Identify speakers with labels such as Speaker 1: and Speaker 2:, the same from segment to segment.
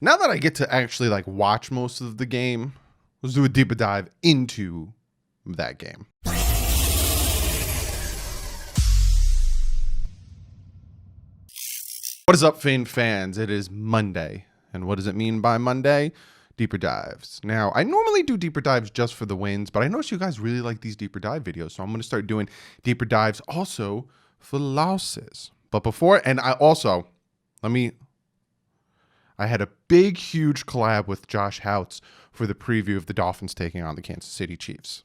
Speaker 1: Now that I get to actually like watch most of the game, let's do a deeper dive into that game. What is up, Fane fans? It is Monday. And what does it mean by Monday? Deeper dives. Now, I normally do deeper dives just for the wins, but I noticed you guys really like these deeper dive videos, so I'm going to start doing deeper dives also for losses. But before, and I also, I had a big, huge collab with Josh Houtz for the preview of the Dolphins taking on the Kansas City Chiefs.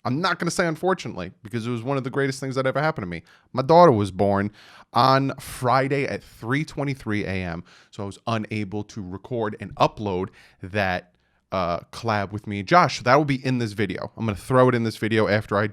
Speaker 1: I'm not going to say unfortunately, because it was one of the greatest things that ever happened to me. My daughter was born on Friday at 3:23 a.m., so I was unable to record and upload that collab with me and Josh. So that will be in this video. I'm going to throw it in this video after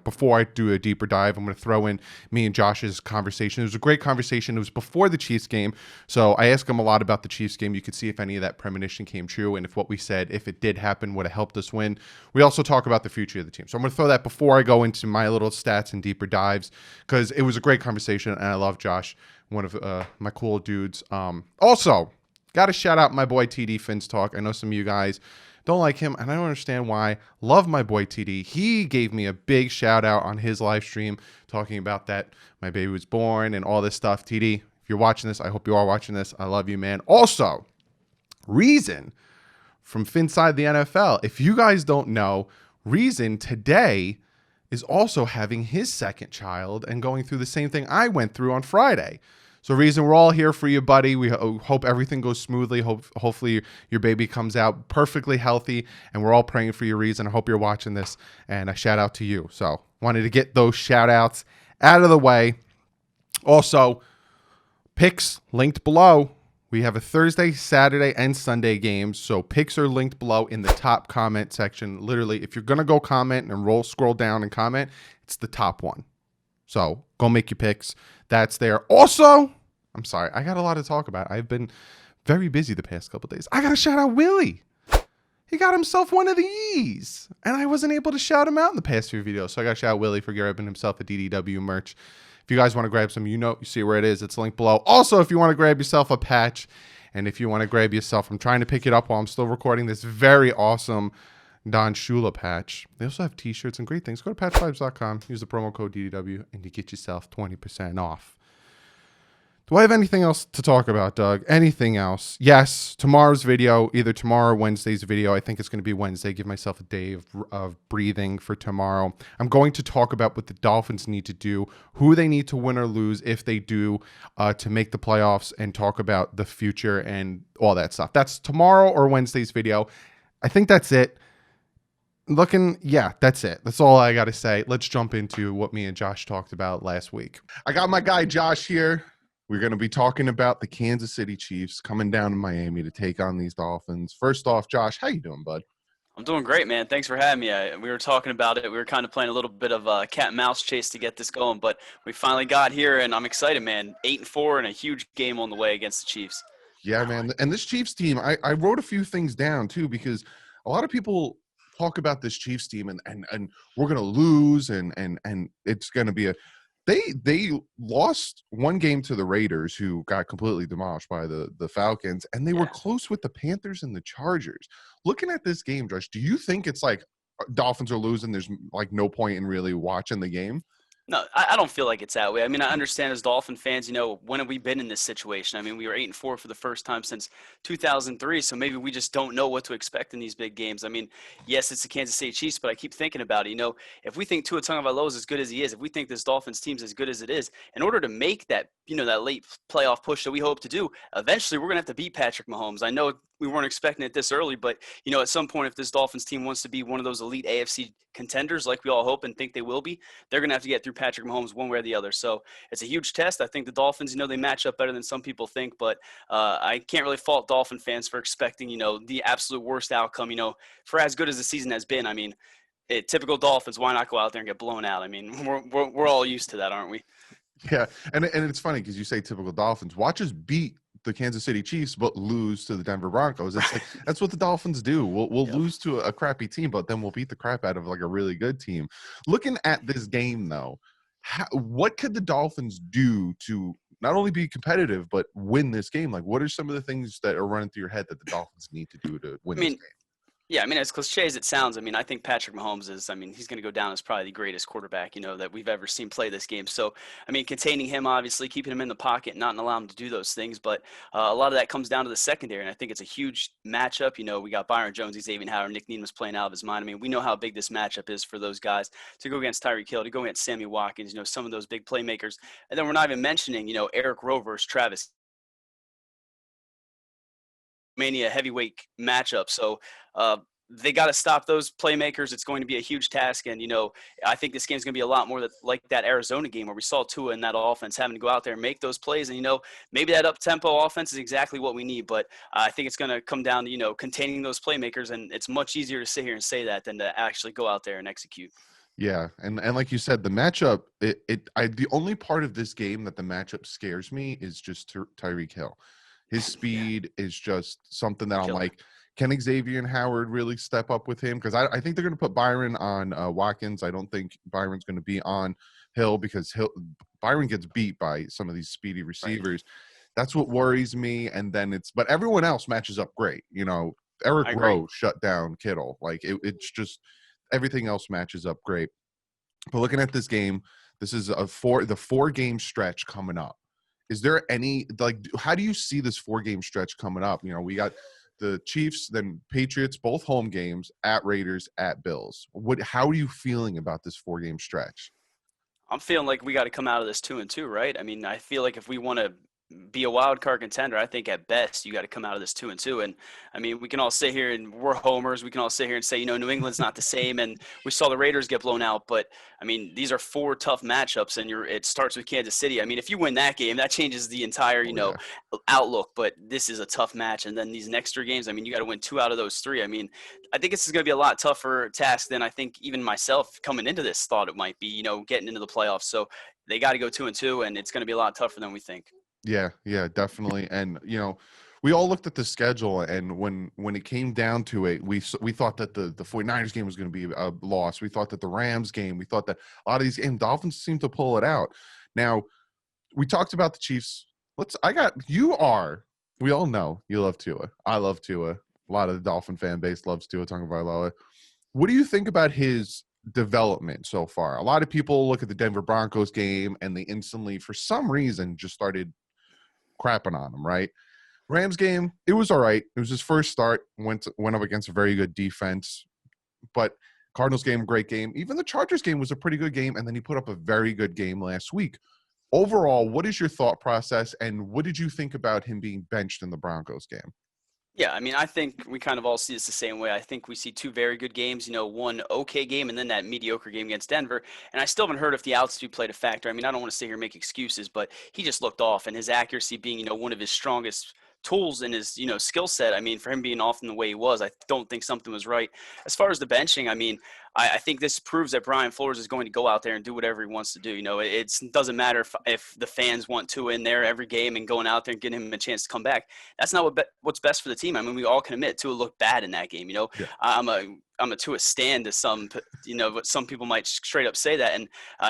Speaker 1: before I do a deeper dive. I'm going to throw in me and Josh's conversation. It was a great conversation. It was before the Chiefs game, so I asked him a lot about the Chiefs game. You could see if any of that premonition came true and if what we said, if it did happen, would have helped us win. We also talk about the future of the team. So I'm going to throw that before I go into my little stats and deeper dives, because it was a great conversation and I love Josh, one of my cool dudes. Also, got to shout out my boy TD Fins Talk. I know some of you guys don't like him, and I don't understand why. Love my boy TD. He gave me a big shout out on his live stream talking about that my baby was born and all this stuff. TD, if you're watching this, I hope you are watching this. I love you, man. Also, Reason from Finside the NFL. If you guys don't know, Reason today is also having his second child and going through the same thing I went through on Friday. So Reason, we're all here for you, buddy. We hope everything goes smoothly. Hopefully your baby comes out perfectly healthy, and we're all praying for you, Reason. I hope you're watching this, and a shout out to you. So wanted to get those shout outs out of the way. Also, picks linked below. We have a Thursday, Saturday, and Sunday games. So picks are linked below in the top comment section. Literally, if you're going to go comment and scroll down and comment, it's the top one. So go make your picks. That's there. Also, I'm sorry, I got a lot to talk about. I've been very busy the past couple of days. I got to shout out Willie. He got himself one of these, and I wasn't able to shout him out in the past few videos. So I got to shout out Willie for grabbing himself a DDW merch. If you guys want to grab some, you see where it is. It's linked below. Also, if you want to grab yourself a patch, and if you want to grab yourself, I'm trying to pick it up while I'm still recording this very awesome Don Shula patch. They also have t-shirts and great things. Go to patchvibes.com, use the promo code DDW, and you get yourself 20% off. Do I have anything else to talk about, Doug? Anything else? Yes, tomorrow's video, either tomorrow or Wednesday's video. I think it's going to be Wednesday. Give myself a day of breathing for tomorrow. I'm going to talk about what the Dolphins need to do, who they need to win or lose if they do to make the playoffs, and talk about the future and all that stuff. That's tomorrow or Wednesday's video. I think that's it. That's it. That's all I got to say. Let's jump into what me and Josh talked about last week. I got my guy Josh here. We're going to be talking about the Kansas City Chiefs coming down to Miami to take on these Dolphins. First off, Josh, how you doing, bud?
Speaker 2: I'm doing great, man. Thanks for having me. We were talking about it. We were kind of playing a little bit of a cat and mouse chase to get this going, but we finally got here, and I'm excited, man. 8-4 and a huge game on the way against the Chiefs.
Speaker 1: Yeah, man. And this Chiefs team, I wrote a few things down, too, because a lot of people talk about this Chiefs team and we're going to lose and it's going to be a – They lost one game to the Raiders, who got completely demolished by the Falcons, and they were close with the Panthers and the Chargers. Looking at this game, Josh, do you think it's like Dolphins are losing, there's like no point in really watching the game?
Speaker 2: No, I don't feel like it's that way. I mean, I understand as Dolphin fans, when have we been in this situation? I mean, we were 8-4 for the first time since 2003, so maybe we just don't know what to expect in these big games. I mean, yes, it's the Kansas City Chiefs, but I keep thinking about it. If we think Tua Tagovailoa is as good as he is, if we think this Dolphins team's as good as it is, in order to make that, that late playoff push that we hope to do, eventually we're going to have to beat Patrick Mahomes. I know we weren't expecting it this early, but, at some point, if this Dolphins team wants to be one of those elite AFC contenders like we all hope and think they will be, they're going to have to get through Patrick Mahomes one way or the other. So it's a huge test. I think the Dolphins, they match up better than some people think, but I can't really fault Dolphin fans for expecting, the absolute worst outcome, for as good as the season has been. I mean, typical Dolphins, why not go out there and get blown out? I mean, we're all used to that, aren't we?
Speaker 1: Yeah, and it's funny because you say typical Dolphins. Watch us beat the Kansas City Chiefs but lose to the Denver Broncos. It's like that's what the Dolphins do. We'll lose to a crappy team, but then we'll beat the crap out of like a really good team. Looking at this game though, what could the Dolphins do to not only be competitive but win this game? Like, what are some of the things that are running through your head that the Dolphins need to do to win
Speaker 2: I
Speaker 1: this
Speaker 2: mean,
Speaker 1: game?
Speaker 2: yeah, I mean, as cliche as it sounds, I mean, I think Patrick Mahomes is, I mean, he's going to go down as probably the greatest quarterback, that we've ever seen play this game. So, I mean, containing him, obviously, keeping him in the pocket, not allowing him to do those things. But a lot of that comes down to the secondary. And I think it's a huge matchup. We got Byron Jones, Xavier Howard, Nick Needham was playing out of his mind. I mean, we know how big this matchup is for those guys to go against Tyreek Hill, to go against Sammy Watkins, some of those big playmakers. And then we're not even mentioning, Eric Rovers, Travis Mania heavyweight matchup. So they got to stop those playmakers. It's going to be a huge task. And, I think this game is going to be a lot more like that Arizona game where we saw Tua in that offense having to go out there and make those plays. And, maybe that up-tempo offense is exactly what we need. But I think it's going to come down to, containing those playmakers. And it's much easier to sit here and say that than to actually go out there and execute.
Speaker 1: Yeah, and like you said, the matchup. The only part of this game that the matchup scares me is just Tyreek Hill. His
Speaker 2: Yeah,
Speaker 1: speed is just something that I'm
Speaker 2: killer.
Speaker 1: like, can Xavier and Howard really step up with him? Because I think they're going to put Byron on Watkins. I don't think Byron's going to be on Hill because Byron gets beat by some of these speedy
Speaker 2: Right.
Speaker 1: receivers. That's what worries me. And then but everyone else matches up great. Eric
Speaker 2: I agree.
Speaker 1: Rowe shut down Kittle. Like it's just everything else matches up great. But looking at this game, this is the 4-game stretch coming up. Is there any, like, how do you see this 4-game stretch coming up? We got the Chiefs, then Patriots, both home games, at Raiders, at Bills. How are you feeling about this 4-game stretch?
Speaker 2: I'm feeling like we got to come out of this 2-2, right? I mean, I feel like if we want to be a wild card contender, I think at best you got to come out of this 2-2. And I mean, we can all sit here and we're homers. We can all sit here and say, New England's not the same, and we saw the Raiders get blown out. But I mean, these are 4 tough matchups, and it starts with Kansas City. I mean, if you win that game, that changes the entire
Speaker 1: Oh yeah.
Speaker 2: outlook. But this is a tough match, and then these next 3 games, I mean, you got to win 2 out of those 3. I mean, I think this is going to be a lot tougher task than I think even myself coming into this thought it might be. Getting into the playoffs. So they got to go 2-2, and it's going to be a lot tougher than we think.
Speaker 1: Yeah, definitely. And we all looked at the schedule, and when it came down to it, we thought that the 49ers game was going to be a loss. We thought that the Rams game, we thought that a lot of these games, Dolphins seem to pull it out. Now, we talked about the Chiefs. We all know you love Tua. I love Tua. A lot of the Dolphin fan base loves Tua Tagovailoa. What do you think about his development so far? A lot of people look at the Denver Broncos game and they instantly, for some reason, just started crapping on him, right? Rams game, it was all right. It was his first start, went up against a very good defense. But Cardinals game, great game. Even the Chargers game was a pretty good game, and then he put up a very good game last week. Overall, what is your thought process, and what did you think about him being benched in the Broncos game?
Speaker 2: Yeah, I mean, I think we kind of all see this the same way. I think we see 2 very good games, one okay game and then that mediocre game against Denver. And I still haven't heard if the altitude played a factor. I mean, I don't want to sit here and make excuses, but he just looked off, and his accuracy being, one of his strongest tools in his, skill set. I mean, for him being off in the way he was, I don't think something was right. As far as the benching, I mean, I think this proves that Brian Flores is going to go out there and do whatever he wants to do. It doesn't matter if the fans want to in there every game and going out there and getting him a chance to come back. That's not what's best for the team. I mean, we all can admit Tua looked bad in that game.
Speaker 1: Yeah.
Speaker 2: I'm a Tua stand to some, but some people might straight up say that. And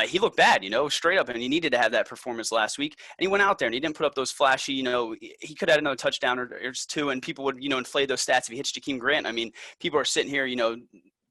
Speaker 2: he looked bad, straight up, and he needed to have that performance last week. And he went out there and he didn't put up those flashy, he could have had another touchdown or just 2, and people would, inflate those stats if he hits Jakeem Grant. I mean, people are sitting here,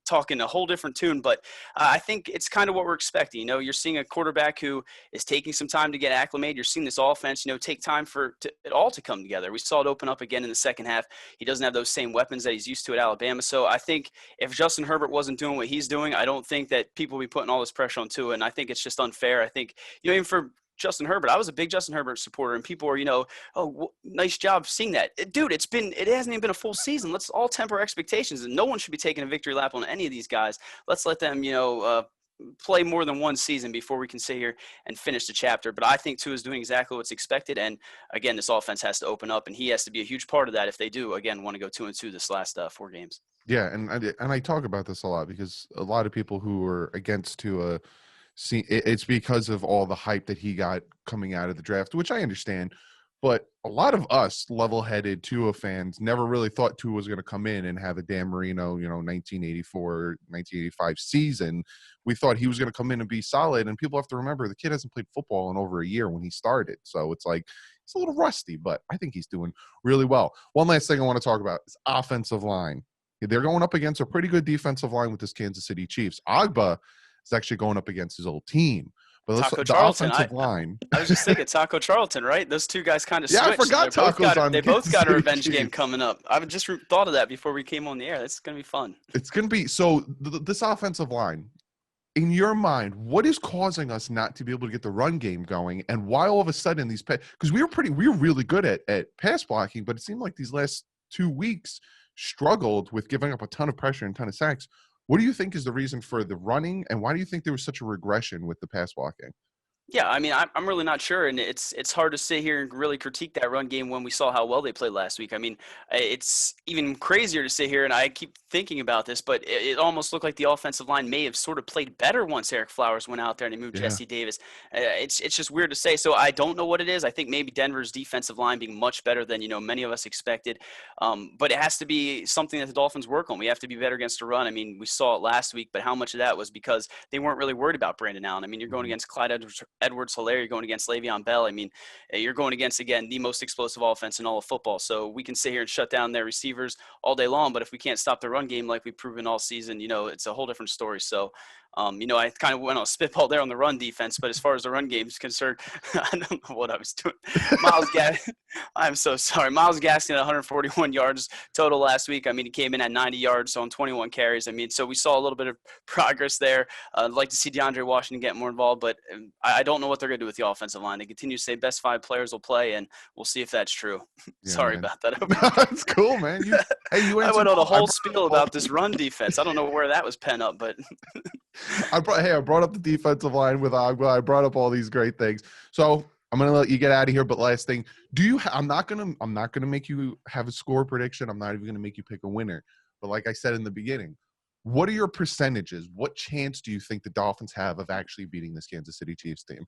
Speaker 2: talking a whole different tune, but I think it's kind of what we're expecting. You're seeing a quarterback who is taking some time to get acclimated. You're seeing this offense, take time for it all to come together. We saw it open up again in the second half. He doesn't have those same weapons that he's used to at Alabama. So I think if Justin Herbert wasn't doing what he's doing, I don't think that people will be putting all this pressure on Tua, and I think it's just unfair. I think, even for Justin Herbert, I was a big Justin Herbert supporter, and people were, oh, nice job seeing that. Dude, it hasn't even been a full season. Let's all temper expectations, and no one should be taking a victory lap on any of these guys. Let's let them, play more than one season before we can sit here and finish the chapter. But I think Tua is doing exactly what's expected, and again, this offense has to open up, and he has to be a huge part of that if they do, again, want to go 2-2 this last 4 games.
Speaker 1: Yeah, and I talk about this a lot because a lot of people who are against Tua see it's because of all the hype that he got coming out of the draft, which I understand. But a lot of us level-headed Tua fans never really thought Tua was going to come in and have a Dan Marino, 1984, 1985 season. We thought he was going to come in and be solid. And people have to remember the kid hasn't played football in over a year when he started. So it's like he's a little rusty, but I think he's doing really well. One last thing I want to talk about is offensive line. They're going up against a pretty good defensive line with this Kansas City Chiefs. Agba is actually going up against his old team. But
Speaker 2: Taco
Speaker 1: the
Speaker 2: Charlton.
Speaker 1: offensive line.
Speaker 2: I was just thinking Taco Charlton, right? Those two guys kind of
Speaker 1: Yeah,
Speaker 2: switched.
Speaker 1: I forgot Taco's on
Speaker 2: They both
Speaker 1: Kansas
Speaker 2: got a
Speaker 1: City
Speaker 2: revenge game
Speaker 1: Chiefs.
Speaker 2: coming up. I just thought of that before we came on the air. That's going to be fun.
Speaker 1: It's going to be so. This offensive line, in your mind, what is causing us not to be able to get the run game going? And why all of a sudden these because we were really good at pass blocking, but it seemed like these last 2 weeks struggled with giving up a ton of pressure and a ton of sacks. What do you think is the reason for the running, and why do you think there was such a regression with the pass blocking?
Speaker 2: Yeah, I mean, I'm really not sure, and it's hard to sit here and really critique that run game when we saw how well they played last week. I mean, it's even crazier to sit here, and I keep thinking about this, but it almost looked like the offensive line may have sort of played better once Eric Flowers went out there and they moved Jesse Davis. It's just weird to say. So I don't know what it is. I think maybe Denver's defensive line being much better than many of us expected, but it has to be something that the Dolphins work on. We have to be better against the run. I mean, we saw it last week, but how much of that was because they weren't really worried about Brandon Allen? I mean, you're going against Clyde Edwards-Helaire, you're going against Le'Veon Bell. I mean, you're going against, again, the most explosive offense in all of football. So we can sit here and shut down their receivers all day long, but if we can't stop the run game like we've proven all season, it's a whole different story. So, I kind of went on a spitball there on the run defense, but as far as the run game is concerned, I don't know what I was doing. I'm so sorry. Myles Gaskin at 141 yards total last week. I mean, he came in at 90 yards on 21 carries. I mean, so we saw a little bit of progress there. I'd like to see DeAndre Washington get more involved, but I don't know what they're going to do with the offensive line. They continue to say best 5 players will play, and we'll see if that's true.
Speaker 1: Yeah,
Speaker 2: sorry
Speaker 1: man.
Speaker 2: about that.
Speaker 1: That's cool, man.
Speaker 2: I went on a whole spiel about this run defense. I don't know where that was pent up, but
Speaker 1: I brought up the defensive line with Agba. I brought up all these great things. So I'm gonna let you get out of here. But last thing, I'm not gonna make you have a score prediction. I'm not even gonna make you pick a winner. But like I said in the beginning, what are your percentages? What chance do you think the Dolphins have of actually beating this Kansas City Chiefs team?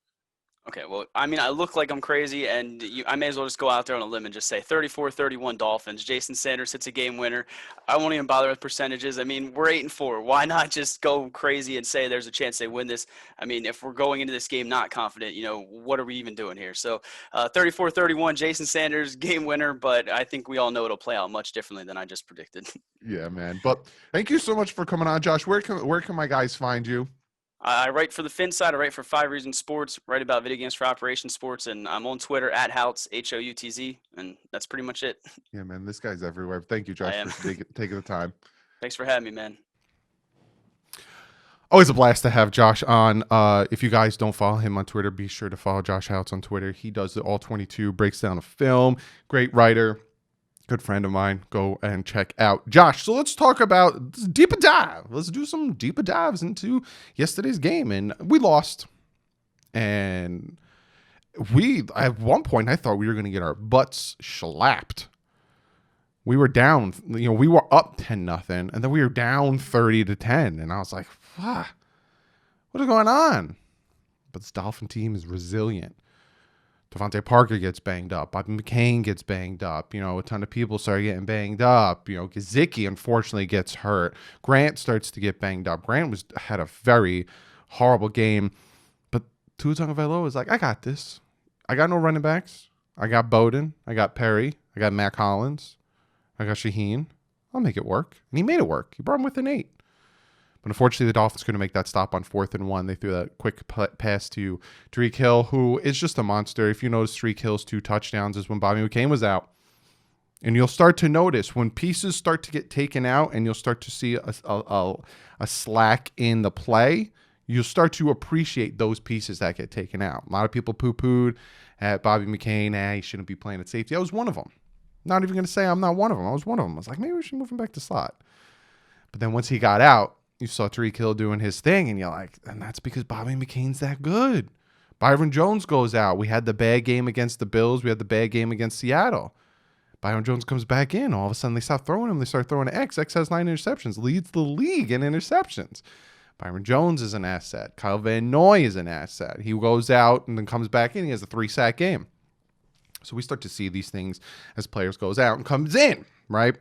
Speaker 2: Okay, well, I mean, I look like I'm crazy, and I may as well just go out there on a limb and just say 34-31 Dolphins. Jason Sanders hits a game winner. I won't even bother with percentages. I mean, we're 8-4. Why not just go crazy and say there's a chance they win this? I mean, if we're going into this game not confident, what are we even doing here? So 34-31, Jason Sanders, game winner, but I think we all know it'll play out much differently than I just predicted.
Speaker 1: Yeah, man. But thank you so much for coming on, Josh. Where can my guys find you?
Speaker 2: I write for the Fin side. I write for 5 Reasons Sports, write about video games for Operation Sports, and I'm on Twitter at Houtz, Houtz, and that's pretty much it.
Speaker 1: Yeah, man, this guy's everywhere. Thank you, Josh, for taking the time.
Speaker 2: Thanks for having me, man.
Speaker 1: Always a blast to have Josh on. If you guys don't follow him on Twitter, be sure to follow Josh Houtz on Twitter. He does the All 22, breaks down a film, great writer. Good friend of mine. Go and check out Josh. So let's talk about deeper dive. Let's do some deeper dives into yesterday's game. And we lost. And at one point, I thought we were going to get our butts slapped. We were down, we were up 10-0, and then we were down 30-10. And I was like, what is going on? But this Dolphin team is resilient. Devontae Parker gets banged up. Bobby McCain gets banged up. A ton of people start getting banged up. Gesicki unfortunately gets hurt. Grant starts to get banged up. Grant had a very horrible game. But Tua Tagovailoa was like, I got this. I got no running backs. I got Bowden. I got Perry. I got Matt Collins. I got Shaheen. I'll make it work. And he made it work. He brought him within 8. But unfortunately, the Dolphins couldn't make that stop on 4th and 1. They threw that quick pass to Tyreek Hill, who is just a monster. If you notice, Tyreek Hill's 2 touchdowns is when Bobby McCain was out. And you'll start to notice when pieces start to get taken out and you'll start to see a slack in the play, you'll start to appreciate those pieces that get taken out. A lot of people poo-pooed at Bobby McCain. He shouldn't be playing at safety. I was one of them. Not even going to say I'm not one of them. I was one of them. I was like, maybe we should move him back to slot. But then once he got out, you saw Tyreek Hill doing his thing, and you're like, and that's because Bobby McCain's that good. Byron Jones goes out. We had the bad game against the Bills. We had the bad game against Seattle. Byron Jones comes back in. All of a sudden, they stop throwing him. They start throwing to X. X has 9 interceptions, leads the league in interceptions. Byron Jones is an asset. Kyle Van Noy is an asset. He goes out and then comes back in. He has a 3-sack game. So we start to see these things as players goes out and comes in, right?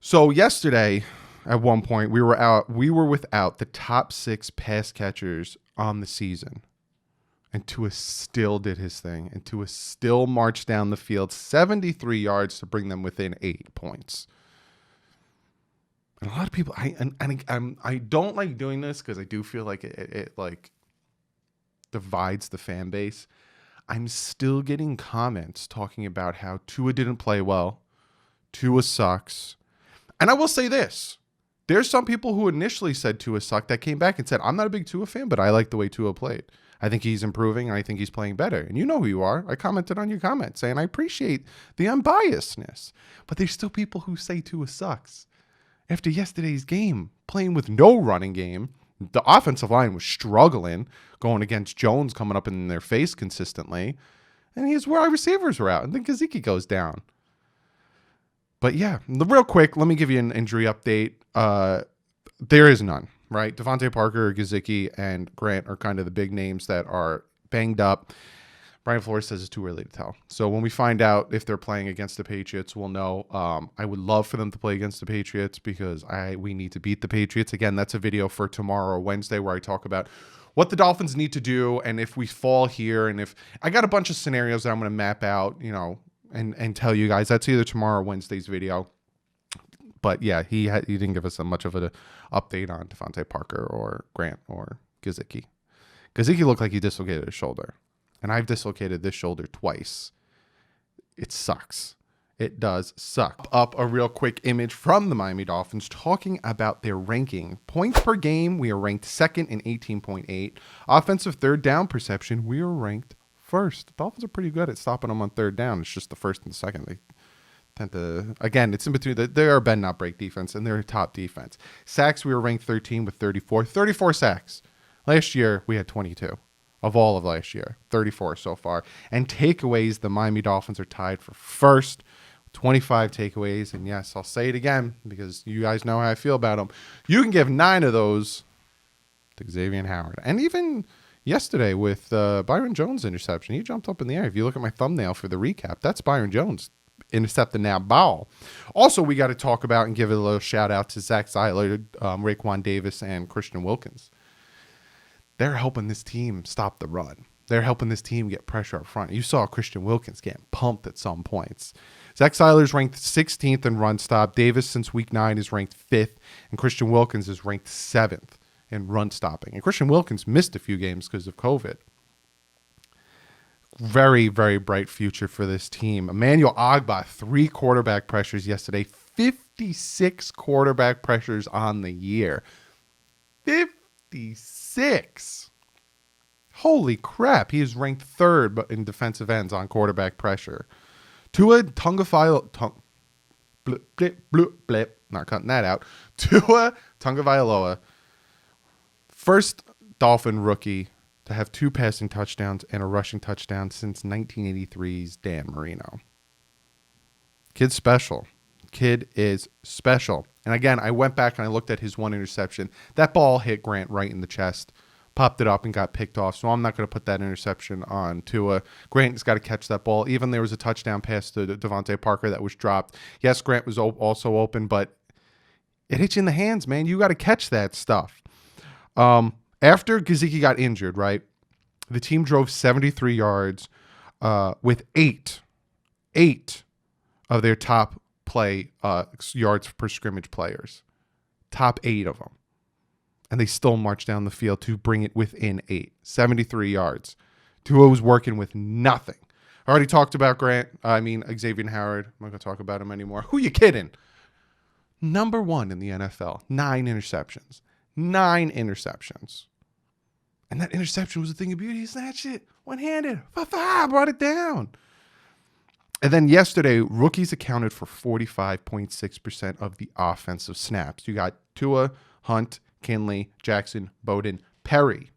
Speaker 1: So yesterday, at one point, we were without the top 6 pass catchers on the season. And Tua still did his thing. And Tua still marched down the field 73 yards to bring them within 8 points. And a lot of people, I don't like doing this because I do feel like it like divides the fan base. I'm still getting comments talking about how Tua didn't play well. Tua sucks. And I will say this. There's some people who initially said Tua sucked that came back and said, I'm not a big Tua fan, but I like the way Tua played. I think he's improving, and I think he's playing better. And you know who you are. I commented on your comment saying I appreciate the unbiasedness. But there's still people who say Tua sucks. After yesterday's game, playing with no running game, the offensive line was struggling, going against Jones coming up in their face consistently. And his wide receivers were out. And then Gesicki goes down. But yeah, real quick, let me give you an injury update. There is none, right? Devontae Parker, Gesicki, and Grant are kind of the big names that are banged up. Brian Flores says it's too early to tell. So when we find out if they're playing against the Patriots, we'll know. I would love for them to play against the Patriots because we need to beat the Patriots. Again, that's a video for tomorrow or Wednesday where I talk about what the Dolphins need to do and if we fall here. And if I got a bunch of scenarios that I'm going to map out, and tell you guys. That's either tomorrow or Wednesday's video. But yeah, he didn't give us much of an update on Devontae Parker or Grant or Gesicki. Gesicki looked like he dislocated his shoulder. And I've dislocated this shoulder twice. It sucks. It does suck. Up a real quick image from the Miami Dolphins talking about their ranking. Points per game, we are ranked second in 18.8. Offensive third down perception, we are ranked first. The Dolphins are pretty good at stopping them on third down. It's just the first and the second. They tend to, again, it's in between. They are a bend not break defense, and they're a top defense. Sacks, we were ranked 13 with 34. 34 sacks. Last year, we had 22 of all of last year. 34 so far. And takeaways, the Miami Dolphins are tied for first. 25 takeaways. And yes, I'll say it again because you guys know how I feel about them. You can give 9 of those to Xavier Howard. And even yesterday with Byron Jones' interception, he jumped up in the air. If you look at my thumbnail for the recap, that's Byron Jones intercepting that ball. Also, we got to talk about and give a little shout out to Zach Seiler, Raekwon Davis, and Christian Wilkins. They're helping this team stop the run. They're helping this team get pressure up front. You saw Christian Wilkins getting pumped at some points. Zach Seiler's ranked 16th in run stop. Davis, since week 9, is ranked 5th. And Christian Wilkins is ranked 7th in run stopping. And Christian Wilkins missed a few games because of COVID. Very, very bright future for this team. Emmanuel Ogbah, 3 quarterback pressures yesterday. 56 quarterback pressures on the year. 56. Holy crap. He is ranked 3rd in defensive ends on quarterback pressure. Tua Tagovailoa, not cutting that out. Tua Tagovailoa, first Dolphin rookie to have 2 passing touchdowns and a rushing touchdown since 1983's Dan Marino. Kid's special. Kid is special. And again, I went back and I looked at his 1 interception. That ball hit Grant right in the chest, popped it up and got picked off. So I'm not going to put that interception on Tua. Grant has got to catch that ball. Even there was a touchdown pass to Devontae Parker that was dropped. Yes, Grant was also open, but it hits you in the hands, man. You got to catch that stuff. After Gesicki got injured, right, the team drove 73 yards with 8 of their top play yards per scrimmage players. Top 8 of them. And they still marched down the field to bring it within 8. 73 yards. Tua was working with nothing. I already talked about Xavier Howard. I'm not going to talk about him anymore. Who you kidding? Number 1 in the NFL. 9 interceptions. 9 interceptions. And that interception was a thing of beauty. He snatched it one-handed. Brought it down. And then yesterday, rookies accounted for 45.6% of the offensive snaps. You got Tua, Hunt, Kinley, Jackson, Bowden, Perry.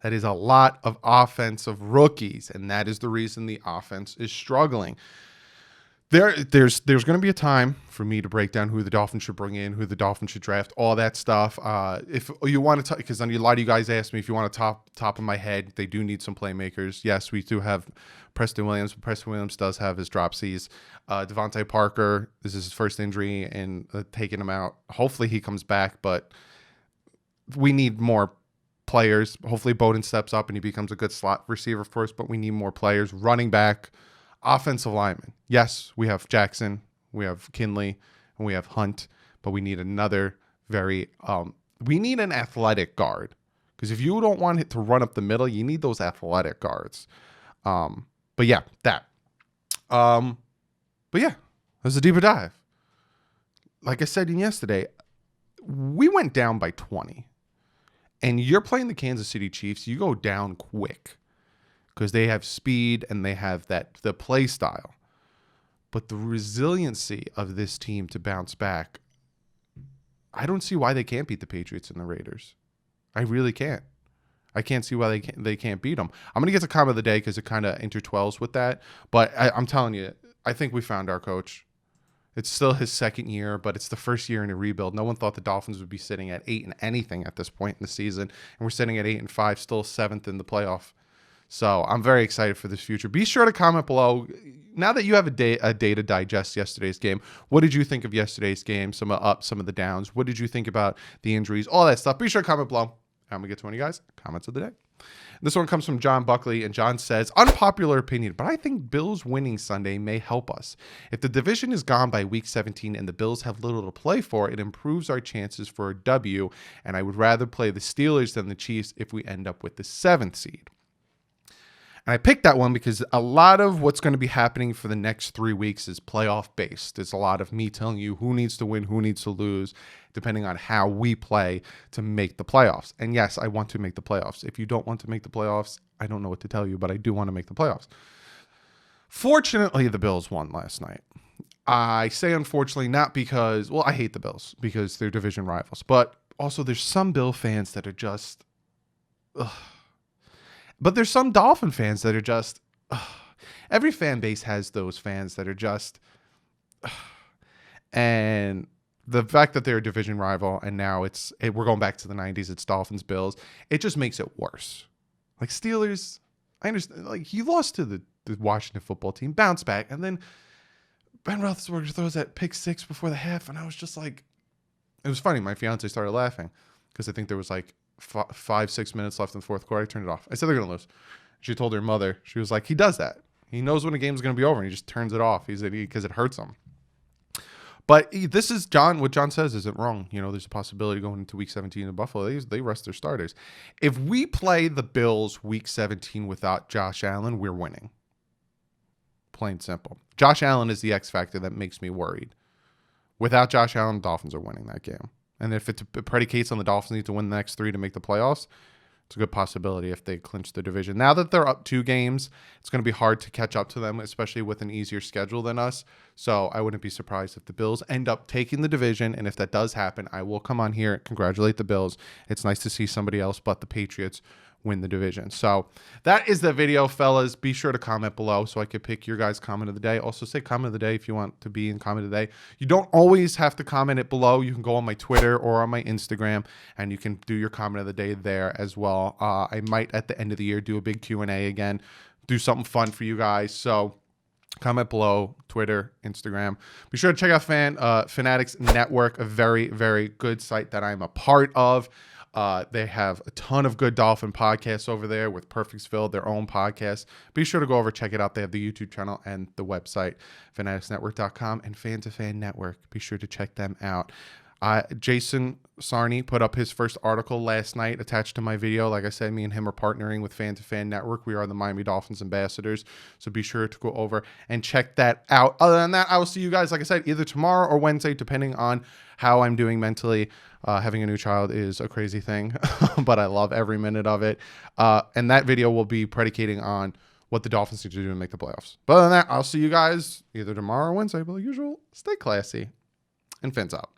Speaker 1: That is a lot of offensive rookies, and that is the reason the offense is struggling. There's going to be a time for me to break down who the Dolphins should bring in, who the Dolphins should draft, all that stuff. If you want to, because a lot of you guys asked me if you want to top of my head, they do need some playmakers. Yes, we do have Preston Williams, but Preston Williams does have his dropsies. Devontae Parker, this is his first injury and taking him out. Hopefully he comes back, but we need more players. Hopefully Bowden steps up and he becomes a good slot receiver for us, but we need more players. Running back. Offensive lineman. Yes, we have Jackson, we have Kinley, and we have Hunt, but we need another we need an athletic guard. Because if you don't want it to run up the middle, you need those athletic guards. But yeah, that. But yeah, there's a deeper dive. Like I said yesterday, we went down by 20. And you're playing the Kansas City Chiefs, you go down quick. Because they have speed and they have the play style. But the resiliency of this team to bounce back, I don't see why they can't beat the Patriots and the Raiders. I really can't. I can't see why they can't beat them. I'm going to get to comment of the day because it kind of intertwines with that. But I'm telling you, I think we found our coach. It's still his second year, but it's the first year in a rebuild. No one thought the Dolphins would be sitting at 8 and anything at this point in the season. And we're sitting at 8 and 5, still 7th in the playoff. So I'm very excited for this future. Be sure to comment below. Now that you have a day to digest yesterday's game, what did you think of yesterday's game? Some of the ups, some of the downs. What did you think about the injuries? All that stuff. Be sure to comment below. I'm going to get to one of you guys. Comments of the day. This one comes from John Buckley, and John says, unpopular opinion, but I think Bills winning Sunday may help us. If the division is gone by week 17 and the Bills have little to play for, it improves our chances for a W, and I would rather play the Steelers than the Chiefs if we end up with the 7th seed. And I picked that one because a lot of what's going to be happening for the next 3 weeks is playoff based. It's a lot of me telling you who needs to win, who needs to lose, depending on how we play to make the playoffs. And yes, I want to make the playoffs. If you don't want to make the playoffs, I don't know what to tell you, but I do want to make the playoffs. Fortunately, the Bills won last night. I say unfortunately not because, well, I hate the Bills because they're division rivals, but also there's some Bill fans that are just, ugh. But there's some Dolphin fans that are just, every fan base has those fans that are just, and the fact that they're a division rival and now we're going back to the 90s, it's Dolphins, Bills, it just makes it worse. Like Steelers, I understand, like you lost to the Washington football team, bounce back, and then Ben Roethlisberger throws that pick 6 before the half, and I was just like, it was funny. My fiance started laughing because I think there was like 5-6 minutes left in the fourth quarter. I turned it off. I said they're going to lose. She told her mother, she was like, he does that. He knows when a game's going to be over and he just turns it off. Because it hurts him. But this is what John says isn't wrong. You know, there's a possibility going into week 17 in Buffalo. They rest their starters. If we play the Bills week 17 without Josh Allen, we're winning. Plain simple. Josh Allen is the X factor that makes me worried. Without Josh Allen, the Dolphins are winning that game. And if it predicates on the Dolphins need to win the next 3 to make the playoffs, it's a good possibility if they clinch the division. Now that they're up 2 games, it's going to be hard to catch up to them, especially with an easier schedule than us. So I wouldn't be surprised if the Bills end up taking the division. And if that does happen, I will come on here and congratulate the Bills. It's nice to see somebody else but the Patriots win the division. So that is the video, fellas. Be sure to comment below so I could pick your guys' comment of the day. Also say comment of the day if you want to be in comment of the day. You don't always have to comment it below. You can go on my Twitter or on my Instagram and you can do your comment of the day there as well. I might at the end of the year do a big Q&A again, do something fun for you guys. So comment below, Twitter, Instagram. Be sure to check out Fanatics Network, a very, very good site that I'm a part of. They have a ton of good Dolphin podcasts over there with Perfectsville, their own podcast. Be sure to go over, check it out. They have the YouTube channel and the website, fanaticsnetwork.com and Fan to Fan Network. Be sure to check them out. Jason Sarney put up his first article last night attached to my video. Like I said, me and him are partnering with Fan to Fan Network. We are the Miami Dolphins ambassadors. So be sure to go over and check that out. Other than that, I will see you guys, like I said, either tomorrow or Wednesday, depending on how I'm doing mentally. Having a new child is a crazy thing, but I love every minute of it. And that video will be predicating on what the Dolphins need to do to make the playoffs. But other than that, I'll see you guys either tomorrow or Wednesday. But like usual, stay classy and fins out.